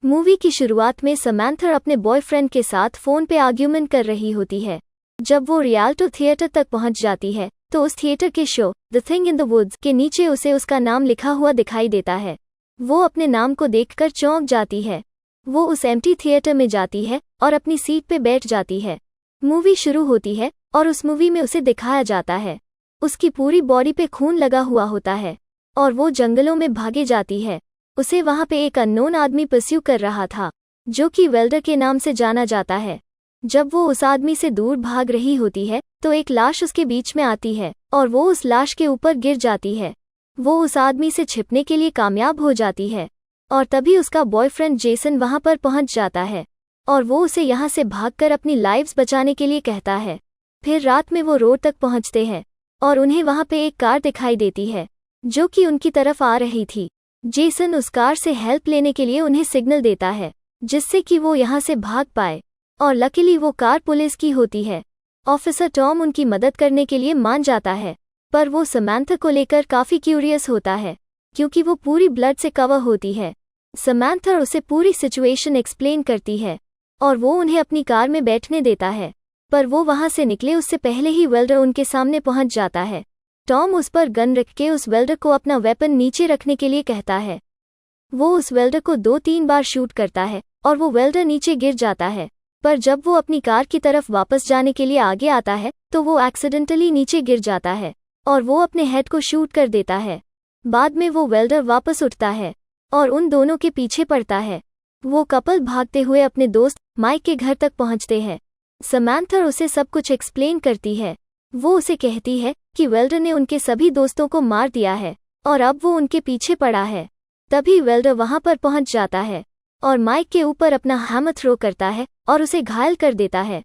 Movie की शुरुआत में समांथा अपने बॉयफ्रेंड के साथ फोन पे आर्ग्यूमेंट कर रही होती है। जब वो रियल्टो थिएटर तक पहुंच जाती है तो उस थिएटर के show the thing in the woods के नीचे उसे उसका नाम लिखा हुआ दिखाई देता है। वो अपने नाम को देखकर चौंक जाती है। वो उस एम्प्टी थिएटर में जाती है और अपनी सीट पे बैठ जाती है। मूवी शुरू होती है और उस मूवी में उसे दिखाया जाता है उसकी पूरी बॉडी पे खून लगा हुआ होता है और वो जंगलों में भागे जाती है। उसे वहां पे एक अननोन आदमी परस्यू कर रहा था जो कि वेल्डर के नाम से जाना जाता है। जब वो उस आदमी से दूर भाग रही होती है तो एक लाश उसके बीच में आती है और वो उस लाश के ऊपर गिर जाती है। वो उस आदमी से छिपने के लिए कामयाब हो जाती है और तभी उसका बॉयफ्रेंड जेसन वहां पर पहुंच जाता है और वो उसे यहां से भागकर अपनी लाइव्स बचाने के लिए कहता है। फिर रात में वो रोड तक पहुंचते हैं और उन्हें वहां पे एक कार दिखाई देती है जो कि उनकी तरफ आ रही थी। जेसन उस कार से हेल्प लेने के लिए उन्हें सिग्नल देता है जिससे कि वो यहां से भाग पाए और लकीली वो कार पुलिस की होती है। ऑफिसर टॉम उनकी मदद करने के लिए मान जाता है पर वो समांथा को लेकर काफी क्यूरियस होता है क्योंकि वो पूरी ब्लड से कवर होती है। समांथा उसे पूरी सिचुएशन एक्सप्लेन करती है और वो उन्हें अपनी कार में बैठने देता है पर वो वहां से निकले उससे पहले ही वेल्डर उनके सामने पहुंच जाता है। टॉम उस पर गन रख के उस वेल्डर को अपना वेपन नीचे रखने के लिए कहता है। वो उस वेल्डर को 2-3 बार शूट करता है और वो वेल्डर नीचे गिर जाता है पर जब वो अपनी कार की तरफ वापस जाने के लिए आगे आता है तो वो एक्सीडेंटली नीचे गिर जाता है और वो अपने हेड को शूट कर देता है। बाद में वो वेल्डर वापस उठता है और उन दोनों के पीछे पड़ता है। वो कपल भागते हुए अपने दोस्त माइक के घर तक पहुंचते हैं। समांथा उसे सब कुछ एक्सप्लेन करती है। वो उसे कहती है कि वेल्डर ने उनके सभी दोस्तों को मार दिया है और अब वो उनके पीछे पड़ा है। तभी वेल्डर वहां पर पहुंच जाता है और माइक के ऊपर अपना हैमर थ्रो करता है और उसे घायल कर देता है।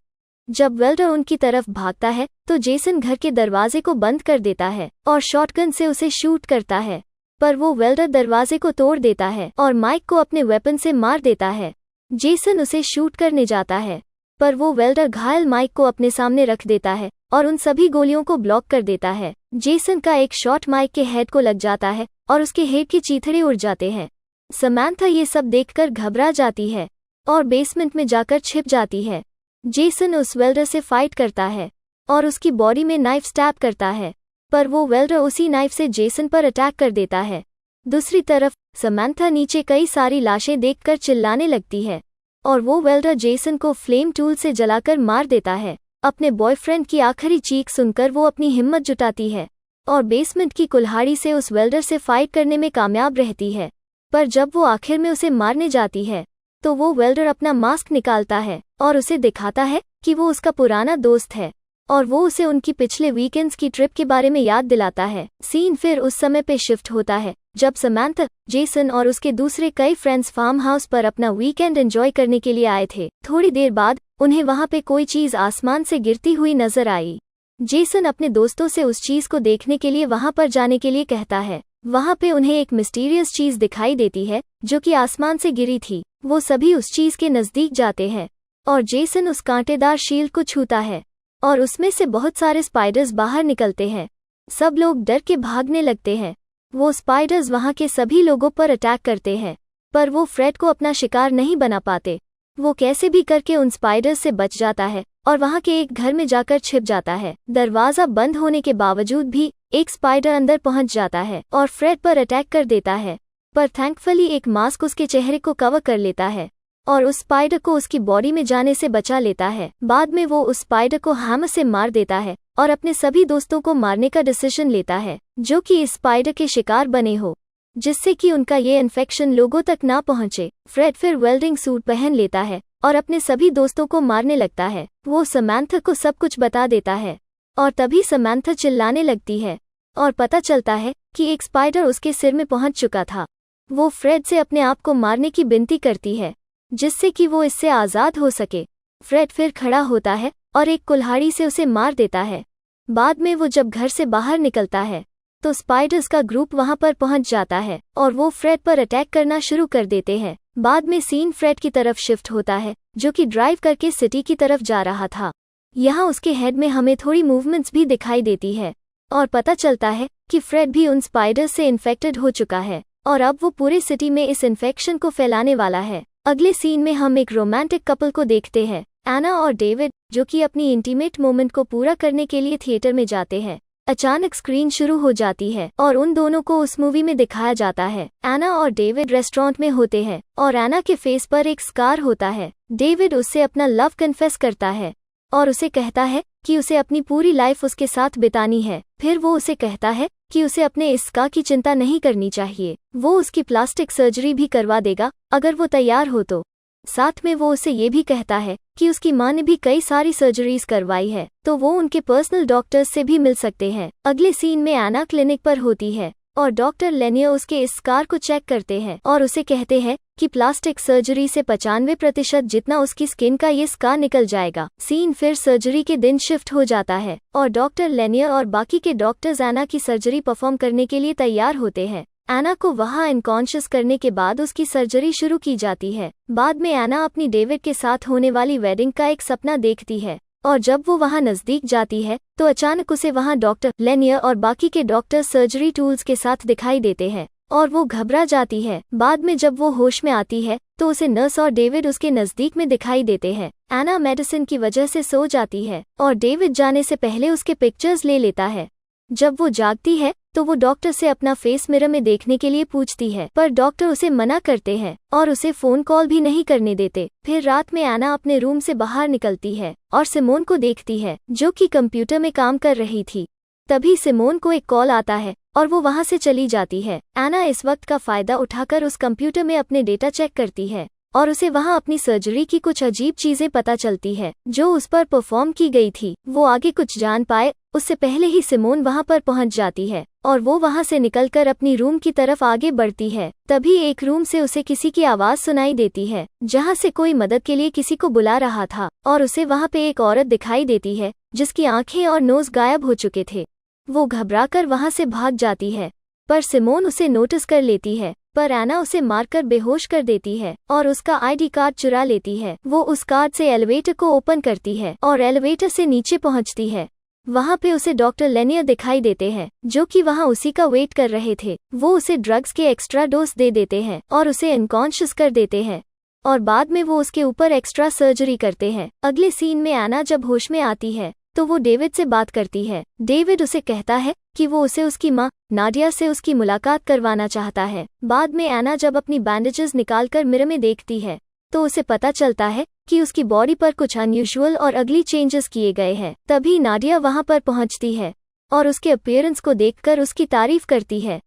जब वेल्डर उनकी तरफ भागता है तो जेसन घर के दरवाजे को बंद कर देता है और शॉटगन से उसे शूट करता है पर वो वेल्डर दरवाजे को तोड़ देता है और माइक को अपने वेपन से मार देता है। जेसन उसे शूट करने जाता है पर वो वेल्डर घायल माइक को अपने सामने रख देता है और उन सभी गोलियों को ब्लॉक कर देता है। जेसन का एक शॉट माइक के हेड को लग जाता है और उसके हेड के चीथड़े उड़ जाते हैं। समांथा ये सब देखकर घबरा जाती है और बेसमेंट में जाकर छिप जाती है। जेसन उस वेल्डर से फाइट करता है और उसकी बॉडी में नाइफ स्टैब करता है पर वो वेल्डर उसी नाइफ से जेसन पर अटैक कर देता है। दूसरी तरफ समांथा नीचे कई सारी लाशें देखकर चिल्लाने लगती है और वो वेल्डर जेसन को फ्लेम टूल से जलाकर मार देता है। अपने बॉयफ्रेंड की आखिरी चीख सुनकर वो अपनी हिम्मत जुटाती है और बेसमेंट की कुल्हाड़ी से उस वेल्डर से फाइट करने में कामयाब रहती है पर जब वो आखिर में उसे मारने जाती है तो वो वेल्डर अपना मास्क निकालता है और उसे दिखाता है कि वो उसका पुराना दोस्त है और वो उसे उनकी पिछले वीकेंड्स की ट्रिप के बारे में याद दिलाता है। सीन फिर उस समय पे शिफ्ट होता है जब समांथा, जेसन और उसके दूसरे कई फ्रेंड्स फार्म हाउस पर अपना वीकेंड एंजॉय करने के लिए आए थे। थोड़ी देर बाद उन्हें वहां पे कोई चीज आसमान से गिरती हुई नजर आई। जेसन अपने दोस्तों से उस चीज को देखने के लिए वहां पर जाने के लिए कहता है। वहां पे उन्हें एक मिस्टीरियस चीज दिखाई देती है जो कि आसमान से गिरी थी। वो सभी उस चीज के नजदीक जाते हैं और जेसन उस कांटेदार शील्ड को छूता है और उसमें से बहुत सारे स्पाइडर्स बाहर निकलते हैं। सब लोग डर के भागने लगते हैं। वो स्पाइडर्स वहां के सभी लोगों पर अटैक करते हैं पर वो फ्रेड को अपना शिकार नहीं बना पाते। वो कैसे भी करके उन स्पाइडर्स से बच जाता है और वहां के एक घर में जाकर छिप जाता है। दरवाजा बंद होने के बावजूद भी एक स्पाइडर अंदर पहुंच जाता है और फ्रेड पर अटैक कर देता है पर थैंकफुली एक मास्क उसके चेहरे को कवर कर लेता है और उस स्पाइडर को उसकी बॉडी में जाने से बचा लेता है। बाद में वो उस स्पाइडर को हैमर से मार देता है और अपने सभी दोस्तों को मारने का डिसीजन लेता है जो कि इस स्पाइडर के शिकार बने हो जिससे कि उनका ये इन्फेक्शन लोगों तक ना पहुंचे। फ्रेड फिर वेल्डिंग सूट पहन लेता है और अपने सभी दोस्तों को मारने लगता है। वो समांथा को सब कुछ बता देता है और तभी समांथा चिल्लाने लगती है और पता चलता है कि एक स्पाइडर उसके सिर में पहुंच चुका था। वो फ्रेड से अपने आप को मारने की विनती करती है जिससे कि वो इससे आज़ाद हो सके। फ्रेड फिर खड़ा होता है और एक कुल्हाड़ी से उसे मार देता है। बाद में वो जब घर से बाहर निकलता है तो स्पाइडर्स का ग्रुप वहां पर पहुंच जाता है और वो फ्रेड पर अटैक करना शुरू कर देते हैं। बाद में सीन फ्रेड की तरफ शिफ्ट होता है जो कि ड्राइव करके सिटी की तरफ जा रहा था। यहाँ उसके हेड में हमें थोड़ी मूवमेंट्स भी दिखाई देती है और पता चलता है कि फ्रेड भी उन स्पाइडर्स से इन्फेक्टेड हो चुका है और अब वो पूरे सिटी में इस इन्फेक्शन को फैलाने वाला है। अगले सीन में हम एक रोमांटिक कपल को देखते हैं, एना और डेविड, जो कि अपनी इंटीमेट मोमेंट को पूरा करने के लिए थिएटर में जाते हैं। अचानक स्क्रीन शुरू हो जाती है और उन दोनों को उस मूवी में दिखाया जाता है। एना और डेविड रेस्टोरेंट में होते हैं और एना के फेस पर एक स्कार होता है। डेविड उससे अपना लव कन्फेस करता है और उसे कहता है कि उसे अपनी पूरी लाइफ उसके साथ बितानी है। फिर वो उसे कहता है कि उसे अपने इस स्कार की चिंता नहीं करनी चाहिए, वो उसकी प्लास्टिक सर्जरी भी करवा देगा अगर वो तैयार हो तो। साथ में वो उसे ये भी कहता है कि उसकी माँ ने भी कई सारी सर्जरीज करवाई है, तो वो उनके पर्सनल डॉक्टर्स से भी मिल सकते हैं। अगले सीन में एना क्लिनिक पर होती है और डॉक्टर लेनियर उसके इस स्कार को चेक करते हैं और उसे कहते हैं कि प्लास्टिक सर्जरी से 95% जितना उसकी स्किन का ये स्कार निकल जाएगा। सीन फिर सर्जरी के दिन शिफ्ट हो जाता है और डॉक्टर लेनियर और बाकी के डॉक्टर्स एना की सर्जरी परफॉर्म करने के लिए तैयार होते हैं। एना को वहां अनकॉन्शियस करने के बाद उसकी सर्जरी शुरू की जाती है। बाद में एना अपनी डेविड के साथ होने वाली वेडिंग का एक सपना देखती है और जब वो वहां नजदीक जाती है तो अचानक उसे वहां डॉक्टर लेनियर और बाकी के डॉक्टर सर्जरी टूल्स के साथ दिखाई देते हैं और वो घबरा जाती है। बाद में जब वो होश में आती है तो उसे नर्स और डेविड उसके नजदीक में दिखाई देते हैं। एना मेडिसिन की वजह से सो जाती है और डेविड जाने से पहले उसके पिक्चर्स ले लेता है। जब वो जागती है तो वो डॉक्टर से अपना फेस मिरर में देखने के लिए पूछती है, पर डॉक्टर उसे मना करते हैं और उसे फोन कॉल भी नहीं करने देते। फिर रात में एना अपने रूम से बाहर निकलती है और सिमोन को देखती है, जो कि कंप्यूटर में काम कर रही थी। तभी सिमोन को एक कॉल आता है और वो वहां से चली जाती है। एना इस वक्त का फायदा उठाकर उस कंप्यूटर में अपने डेटा चेक करती है और उसे वहां अपनी सर्जरी की कुछ अजीब चीजें पता चलती है जो उस पर परफॉर्म की गई थी। वो आगे कुछ जान पाए उससे पहले ही सिमोन वहां पर पहुंच जाती है और वो वहां से निकलकर अपनी रूम की तरफ आगे बढ़ती है। तभी एक रूम से उसे किसी की आवाज सुनाई देती है, जहां से कोई मदद के लिए किसी को बुला रहा था और उसे वहां पे एक औरत दिखाई देती है जिसकी आंखें और नोज गायब हो चुके थे। वो घबराकर वहां से भाग जाती है, पर सिमोन उसे नोटिस कर लेती है, पर एना उसे मारकर बेहोश कर देती है और उसका आईडी कार्ड चुरा लेती है। वो उस कार्ड से एलिवेटर को ओपन करती है और एलिवेटर से नीचे पहुंचती है। वहां पे उसे डॉक्टर लेनियर दिखाई देते हैं, जो कि वहां उसी का वेट कर रहे थे। वो उसे ड्रग्स के एक्स्ट्रा डोज दे देते हैं और उसे अनकॉन्शियस कर देते हैं और बाद में वो उसके ऊपर एक्स्ट्रा सर्जरी करते हैं। अगले सीन में एना जब होश में आती है तो वो डेविड से बात करती है। डेविड उसे कहता है कि वो उसे उसकी माँ नाडिया से उसकी मुलाकात करवाना चाहता है। बाद में एना जब अपनी बैंडेजेस निकालकर मिरर में देखती है तो उसे पता चलता है कि उसकी बॉडी पर कुछ अनयूजुअल और अगली चेंजेस किए गए हैं। तभी नाडिया वहां पर पहुंचती है और उसके अपीयरेंस को देखकर उसकी तारीफ करती है।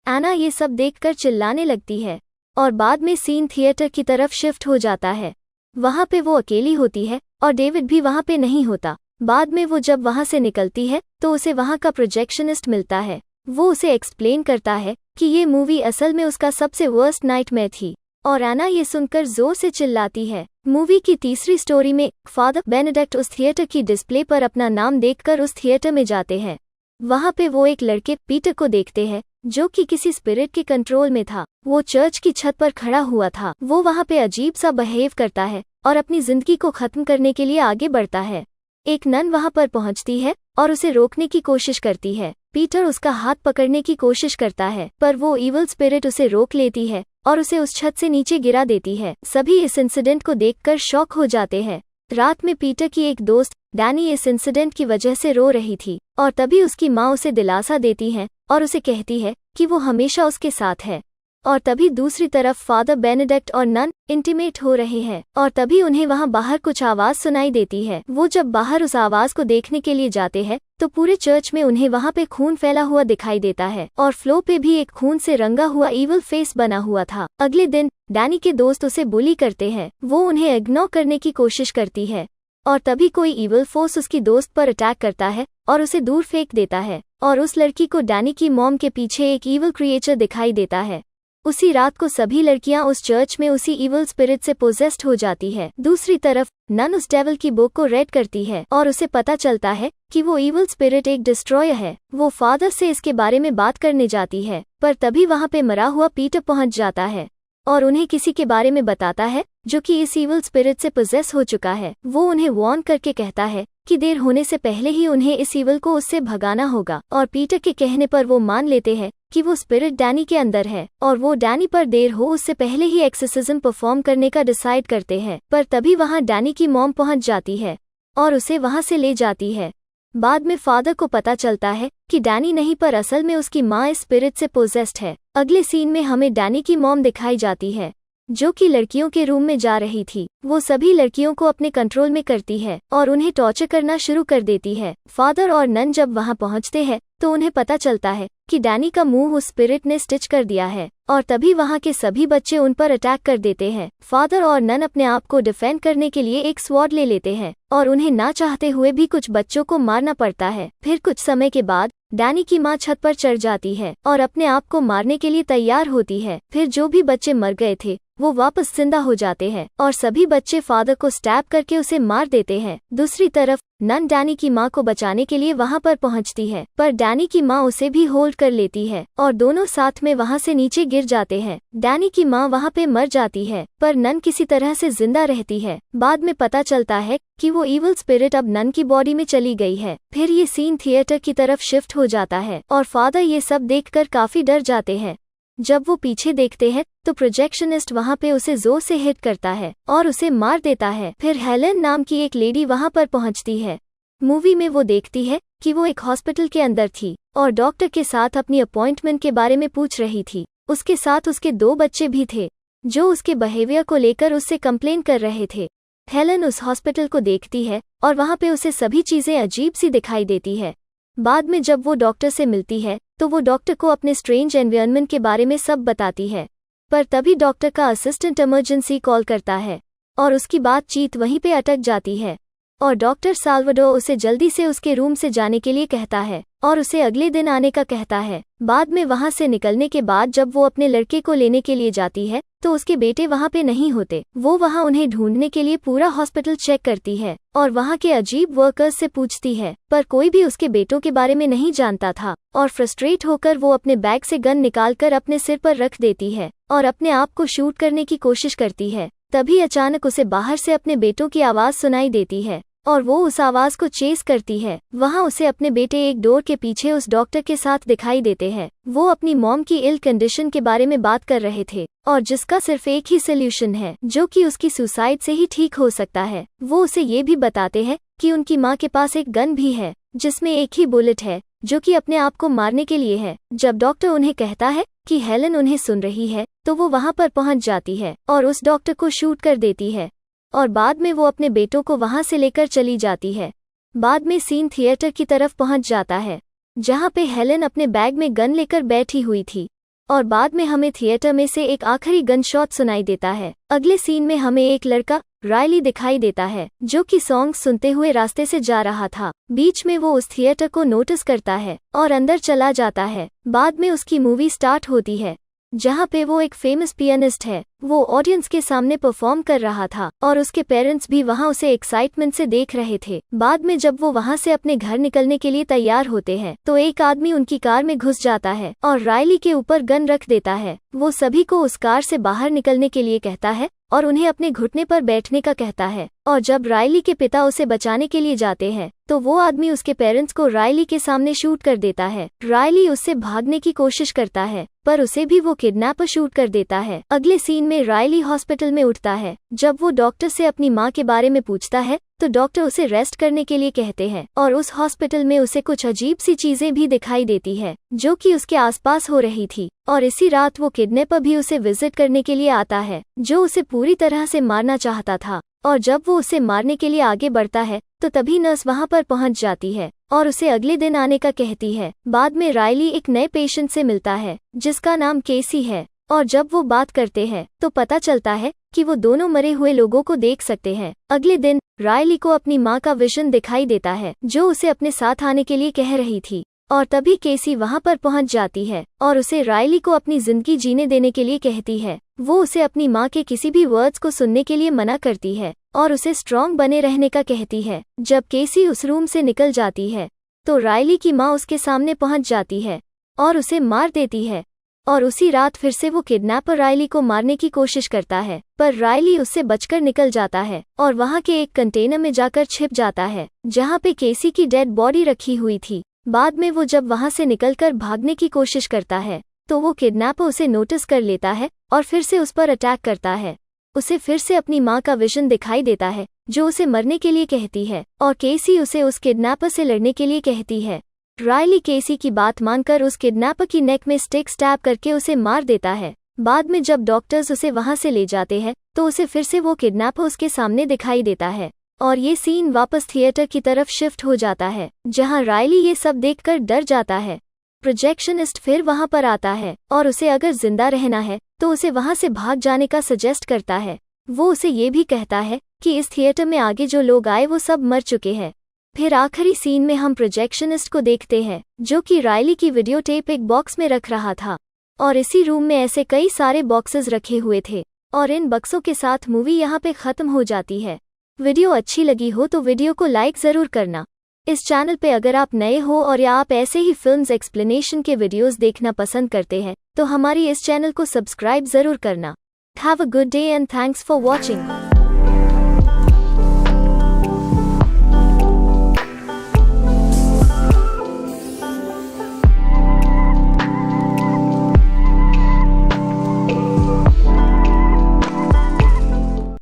एना ये सब देखकर चिल्लाने लगती है और बाद में सीन थिएटर की तरफ शिफ्ट हो जाता है। वहां पे वो अकेली होती है और डेविड भी वहां पे नहीं होता। बाद में वो जब वहां से निकलती है तो उसे वहां का प्रोजेक्शनिस्ट मिलता है। वो उसे एक्सप्लेन करता है कि ये मूवी असल में उसका सबसे वर्स्ट नाइटमेयर थी और एना ये सुनकर जोर से चिल्लाती है। मूवी की तीसरी स्टोरी में फादर बेनेडिक्ट उस थिएटर की डिस्प्ले पर अपना नाम देखकर उस थिएटर में जाते हैं। वहां पे वो एक लड़के पीटर को देखते हैं जो कि किसी स्पिरिट के कंट्रोल में था। वो चर्च की छत पर खड़ा हुआ था। वो वहां पे अजीब सा बिहेव करता है और अपनी जिंदगी को खत्म करने के लिए आगे बढ़ता है। एक नन वहां पर पहुंचती है और उसे रोकने की कोशिश करती है। पीटर उसका हाथ पकड़ने की कोशिश करता है, पर वो इविल स्पिरिट उसे रोक लेती है और उसे उस छत से नीचे गिरा देती है। सभी इस इंसिडेंट को देखकर शॉक हो जाते हैं। रात में पीटर की एक दोस्त डैनी इस इंसिडेंट की वजह से रो रही थी और तभी उसकी माँ उसे दिलासा देती है और उसे कहती है कि वो हमेशा उसके साथ है। और तभी दूसरी तरफ फादर बेनेडिक्ट और नन इंटीमेट हो रहे हैं और तभी उन्हें वहां बाहर कुछ आवाज सुनाई देती है। वो जब बाहर उस आवाज को देखने के लिए जाते हैं तो पूरे चर्च में उन्हें वहां पे खून फैला हुआ दिखाई देता है और फ्लो पे भी एक खून से रंगा हुआ इविल फेस बना हुआ था। अगले दिन डैनी के दोस्त उसे बुली करते हैं। वो उन्हें इग्नोर करने की कोशिश करती है और तभी कोई इविल फोर्स उसकी दोस्त पर अटैक करता है और उसे दूर फेंक देता है और उस लड़की को डैनी की मॉम के पीछे एक इविल क्रिएचर दिखाई देता है। उसी रात को सभी लड़कियां उस चर्च में उसी इविल स्पिरिट से पोजेस्ड हो जाती है। दूसरी तरफ नन उस डेविल की बुक को रेड करती है और उसे पता चलता है कि वो इविल स्पिरिट एक डिस्ट्रॉयर है। वो फादर से इसके बारे में बात करने जाती है, पर तभी वहां पे मरा हुआ पीटर पहुंच जाता है और उन्हें किसी के बारे में बताता है जो कि इस इविल स्पिरिट से पोजेस हो चुका है। वो उन्हें वार्न करके कहता है कि देर होने से पहले ही उन्हें इस इविल को उससे भगाना होगा और पीटर के कहने पर वो मान लेते हैं कि वो स्पिरिट डैनी के अंदर है और वो डैनी पर देर हो उससे पहले ही एक्सोर्सिज्म परफॉर्म करने का डिसाइड करते हैं। पर तभी वहाँ डैनी की मॉम पहुँच जाती है और उसे वहाँ से ले जाती है। बाद में फादर को पता चलता है कि डैनी नहीं पर असल में उसकी माँ इस स्पिरिट से पोजेस्ड है। अगले सीन में हमें डैनी की मॉम दिखाई जाती है जो कि लड़कियों के रूम में जा रही थी। वो सभी लड़कियों को अपने कंट्रोल में करती है और उन्हें टॉर्चर करना शुरू कर देती है। फादर और नन जब वहां पहुंचते हैं तो उन्हें पता चलता है कि डैनी का मुंह उस स्पिरिट ने स्टिच कर दिया है और तभी वहां के सभी बच्चे उन पर अटैक कर देते हैं। फादर और नन अपने आप को डिफेंड करने के लिए एक स्वॉर्ड ले लेते हैं और उन्हें ना चाहते हुए भी कुछ बच्चों को मारना पड़ता है। फिर कुछ समय के बाद डैनी की माँ छत पर चढ़ जाती है और अपने आप को मारने के लिए तैयार होती है। फिर जो भी बच्चे मर गए थे वो वापस जिंदा हो जाते हैं और सभी बच्चे फादर को स्टैब करके उसे मार देते हैं। दूसरी तरफ नन डैनी की माँ को बचाने के लिए वहाँ पर पहुँचती है पर डैनी की माँ उसे भी होल्ड कर लेती है और दोनों साथ में वहाँ से नीचे गिर जाते हैं। डैनी की माँ वहाँ पे मर जाती है पर नन किसी तरह से जिंदा रहती है। बाद में पता चलता है कि वो इविल स्पिरिट अब नन की बॉडी में चली गई है। फिर ये सीन थिएटर की तरफ शिफ्ट हो जाता है और फादर ये सब देखकर काफी डर जाते हैं। जब वो पीछे देखते हैं तो प्रोजेक्शनिस्ट वहाँ पे उसे जोर से हिट करता है और उसे मार देता है। फिर हेलन नाम की एक लेडी वहाँ पर पहुँचती है। मूवी में वो देखती है कि वो एक हॉस्पिटल के अंदर थी और डॉक्टर के साथ अपनी अपॉइंटमेंट के बारे में पूछ रही थी। उसके साथ उसके 2 बच्चे भी थे जो उसके बिहेवियर को लेकर उससे कंप्लेन कर रहे थे। हेलन उस हॉस्पिटल को देखती है और वहाँ पे उसे सभी चीज़ें अजीब सी दिखाई देती है। बाद में जब वो डॉक्टर से मिलती है तो वो डॉक्टर को अपने स्ट्रेंज एनवायरनमेंट के बारे में सब बताती है। पर तभी डॉक्टर का असिस्टेंट इमरजेंसी कॉल करता है और उसकी बातचीत वहीं पे अटक जाती है और डॉक्टर साल्वाडोर उसे जल्दी से उसके रूम से जाने के लिए कहता है और उसे अगले दिन आने का कहता है। बाद में वहां से निकलने के बाद जब वो अपने लड़के को लेने के लिए जाती है तो उसके बेटे वहां पे नहीं होते। वो वहां उन्हें ढूंढने के लिए पूरा हॉस्पिटल चेक करती है और वहां के अजीब वर्कर्स से पूछती है पर कोई भी उसके बेटों के बारे में नहीं जानता था और फ्रस्ट्रेट होकर वो अपने बैग से गन निकालकर अपने सिर पर रख देती है और अपने आप को शूट करने की कोशिश करती है। तभी अचानक उसे बाहर से अपने बेटों की आवाज सुनाई देती है और वो उस आवाज को चेस करती है। वहाँ उसे अपने बेटे एक डोर के पीछे उस डॉक्टर के साथ दिखाई देते हैं। वो अपनी मॉम की इल कंडीशन के बारे में बात कर रहे थे और जिसका सिर्फ एक ही सोल्यूशन है जो कि उसकी सुसाइड से ही ठीक हो सकता है। वो उसे ये भी बताते हैं कि उनकी माँ के पास एक गन भी है जिसमें एक ही बुलेट है जो कि अपने आप को मारने के लिए है। जब डॉक्टर उन्हें कहता है कि हेलन उन्हें सुन रही है तो वो वहाँ पर पहुँच जाती है और उस डॉक्टर को शूट कर देती है और बाद में वो अपने बेटों को वहां से लेकर चली जाती है। बाद में सीन थिएटर की तरफ पहुंच जाता है जहां पे हेलन अपने बैग में गन लेकर बैठी हुई थी और बाद में हमें थिएटर में से एक आखिरी गन शॉट सुनाई देता है। अगले सीन में हमें एक लड़का रायली दिखाई देता है जो कि सॉन्ग सुनते हुए रास्ते से जा रहा था। बीच में वो उस थिएटर को नोटिस करता है और अंदर चला जाता है। बाद में उसकी मूवी स्टार्ट होती है जहाँ पे वो एक फेमस पियानिस्ट है। वो ऑडियंस के सामने परफॉर्म कर रहा था और उसके पेरेंट्स भी वहाँ उसे एक्साइटमेंट से देख रहे थे। बाद में जब वो वहाँ से अपने घर निकलने के लिए तैयार होते हैं तो एक आदमी उनकी कार में घुस जाता है और रायली के ऊपर गन रख देता है। वो सभी को उस कार से बाहर निकलने के लिए कहता है और उन्हें अपने घुटने पर बैठने का कहता है और जब रायली के पिता उसे बचाने के लिए जाते हैं तो वो आदमी उसके पेरेंट्स को रायली के सामने शूट कर देता है। रायली उससे भागने की कोशिश करता है पर उसे भी वो किडनैपर शूट कर देता है। अगले सीन में रायली हॉस्पिटल में उठता है। जब वो डॉक्टर से अपनी माँ के बारे में पूछता है तो डॉक्टर उसे रेस्ट करने के लिए कहते हैं और उस हॉस्पिटल में उसे कुछ अजीब सी चीजें भी दिखाई देती है जो कि उसके आसपास हो रही थी और इसी रात वो किडनैपर भी उसे विजिट करने के लिए आता है जो उसे पूरी तरह से मारना चाहता था। और जब वो उसे मारने के लिए आगे बढ़ता है तो तभी नर्स वहाँ पर पहुँच जाती है और उसे अगले दिन आने का कहती है। बाद में रायली एक नए पेशेंट से मिलता है जिसका नाम केसी है और जब वो बात करते हैं तो पता चलता है कि वो दोनों मरे हुए लोगों को देख सकते हैं। अगले दिन रायली को अपनी माँ का विजन दिखाई देता है जो उसे अपने साथ आने के लिए कह रही थी और तभी केसी वहाँ पर पहुँच जाती है और उसे रायली को अपनी जिंदगी जीने देने के लिए कहती है। वो उसे अपनी माँ के किसी भी वर्ड्स को सुनने के लिए मना करती है और उसे स्ट्रॉन्ग बने रहने का कहती है। जब केसी उस रूम से निकल जाती है तो रायली की माँ उसके सामने पहुँच जाती है और उसे मार देती है और उसी रात फिर से वो किडनैपर रायली को मारने की कोशिश करता है पर रायली उससे बचकर निकल जाता है और वहाँ के एक कंटेनर में जाकर छिप जाता है जहाँ पे केसी की डेड बॉडी रखी हुई थी। बाद में वो जब वहां से निकलकर भागने की कोशिश करता है तो वो किडनैपर उसे नोटिस कर लेता है और फिर से उस पर अटैक करता है। उसे फिर से अपनी माँ का विजन दिखाई देता है जो उसे मरने के लिए कहती है और केसी उसे उस किडनैपर से लड़ने के लिए कहती है। रायली केसी की बात मानकर उस किडनैपर की नेक में स्टिक स्टैब करके उसे मार देता है। बाद में जब डॉक्टर्स उसे वहां से ले जाते हैं तो उसे फिर से वो किडनैपर उसके सामने दिखाई देता है और ये सीन वापस थिएटर की तरफ शिफ्ट हो जाता है जहां रायली ये सब देखकर डर जाता है। प्रोजेक्शनिस्ट फिर वहां पर आता है और उसे अगर जिंदा रहना है तो उसे वहां से भाग जाने का सजेस्ट करता है। वो उसे ये भी कहता है कि इस थिएटर में आगे जो लोग आए वो सब मर चुके हैं। फिर आखिरी सीन में हम प्रोजेक्शनिस्ट को देखते हैं जो कि रायली की वीडियो टेप एक बॉक्स में रख रहा था और इसी रूम में ऐसे कई सारे बॉक्सेस रखे हुए थे और इन बक्सों के साथ मूवी यहाँ पे ख़त्म हो जाती है। वीडियो अच्छी लगी हो तो वीडियो को लाइक ज़रूर करना। इस चैनल पे अगर आप नए हो और या आप ऐसे ही फिल्म्स एक्सप्लेनेशन के वीडियोस देखना पसंद करते हैं तो हमारी इस चैनल को सब्सक्राइब ज़रूर करना। Have a good day and thanks for watching.